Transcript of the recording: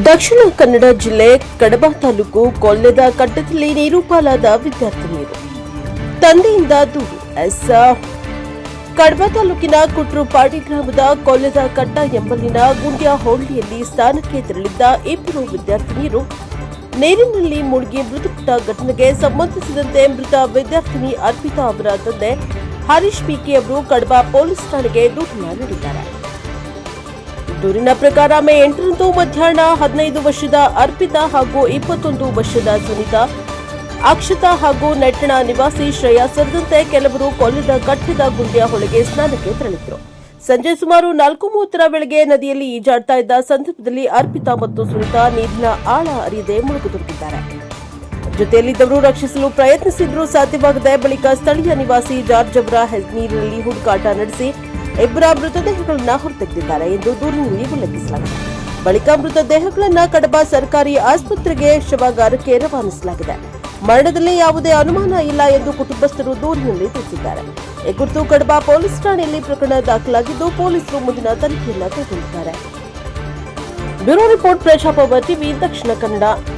ದಕ್ಷಿಣ ಕನ್ನಡ ಜಿಲ್ಲೆ ಕಡಬ ತಾಲೂಕು ಕೊಲ್ಲೆದ ಕಟ್ಟದಲ್ಲಿ ನೀರು ಪಾಲಾದ ವಿದ್ಯಾರ್ಥಿನಿಯರು. ತಂದೆಯಿಂದ ದೂರು. ಕಡಬ ತಾಲೂಕಿನ ಕುಟ್ರುಪಾಡಿ ಗ್ರಾಮದ ಕೊಲ್ಲೆದ ಕಟ್ಟ ಎಂಬಲ್ಲಿನ ಗುಂಡ್ಯ ಹೋಳ್ಳಿಯಲ್ಲಿ ಸ್ನಾನಕ್ಕೆ ತೆರಳಿದ್ದ ಇಬ್ಬರು ವಿದ್ಯಾರ್ಥಿನಿಯರು ನೀರಿನಲ್ಲಿ ಮುಳುಗಿ ಮೃತಪಟ್ಟ ಘಟನೆಗೆ ಸಂಬಂಧಿಸಿದಂತೆ ಮೃತ ವಿದ್ಯಾರ್ಥಿನಿ ಅರ್ಪಿತಾ ಅವರ ತಂದೆ ಹರೀಶ್ ಪಿಕೆ ಅವರು ಕಡಬ ಪೊಲೀಸ್ ಠಾಣೆಗೆ ದೂರನ್ನ ನೀಡಿದ್ದಾರೆ. ದೂರಿನ ಪ್ರಕಾರ ಮೇ 8ರಂದು ಮಧ್ಯಾಹ್ನ 15 ವರ್ಷದ ಅರ್ಪಿತಾ ಹಾಗೂ 21 ವರ್ಷದ ಸುನೀತಾ, ಅಕ್ಷತಾ ಹಾಗೂ ನೆಟ್ಟಣ ನಿವಾಸಿ ಶ್ರೇಯಾ ಸೇರಿದಂತೆ ಕೆಲವರು ಕೊಲ್ಲದ ಕಟ್ಟದ ಗುಂಡಿಯ ಹೊಳೆಗೆ ಸ್ನಾನಕ್ಕೆ ತೆರಳಿದ್ರು. ಸಂಜೆ ಸುಮಾರು 4:30 ವೇಳೆಗೆ ನದಿಯಲ್ಲಿ ಈಜಾಡ್ತಾ ಇದ್ದ ಸಂದರ್ಭದಲ್ಲಿ ಅರ್ಪಿತಾ ಮತ್ತು ಸುನೀತಾ ನೀರಿನ ಆಳ ಅರಿಯದೆ ಮುಳುಗುತ್ತಿದ್ದಾರೆ. ಜೊತೆಯಲ್ಲಿದ್ದವರು ರಕ್ಷಿಸಲು ಪ್ರಯತ್ನಿಸಿದ್ರು, ಸಾಧ್ಯವಾಗದೆ ಬಳಿಕ ಸ್ಥಳೀಯ ನಿವಾಸಿ ಜಾರ್ಜ್ ಅವರ ನೀರಿನಲ್ಲಿ ಹುಡುಕಾಟ ನಡೆಸಿ ಇಬ್ಬರ ಮೃತದೇಹಗಳನ್ನು ಹೊರತೆಗೆದಿದ್ದಾರೆ ಎಂದು ದೂರಿನಲ್ಲಿ ಉಲ್ಲೇಖಿಸಲಾಗಿದೆ. ಬಳಿಕ ಮೃತದೇಹಗಳನ್ನು ಕಡಬ ಸರ್ಕಾರಿ ಆಸ್ಪತ್ರೆಗೆ ಶವಾಗಾರಕ್ಕೆ ರವಾನಿಸಲಾಗಿದೆ. ಮರಣದಲ್ಲಿ ಯಾವುದೇ ಅನುಮಾನ ಇಲ್ಲ ಎಂದು ಕುಟುಂಬಸ್ಥರು ದೂರಿನಲ್ಲಿ ತಿಳಿಸಿದ್ದಾರೆ. ಈ ಕುರಿತು ಕಡಬ ಪೊಲೀಸ್ ಠಾಣೆಯಲ್ಲಿ ಪ್ರಕರಣ ದಾಖಲಾಗಿದ್ದು ಪೊಲೀಸರು ಮುಂದಿನ ತನಿಖೆಯನ್ನು ಕೈಗೊಂಡಿದ್ದಾರೆ. Bureau report, Praja power TV, Dakshina Kannada.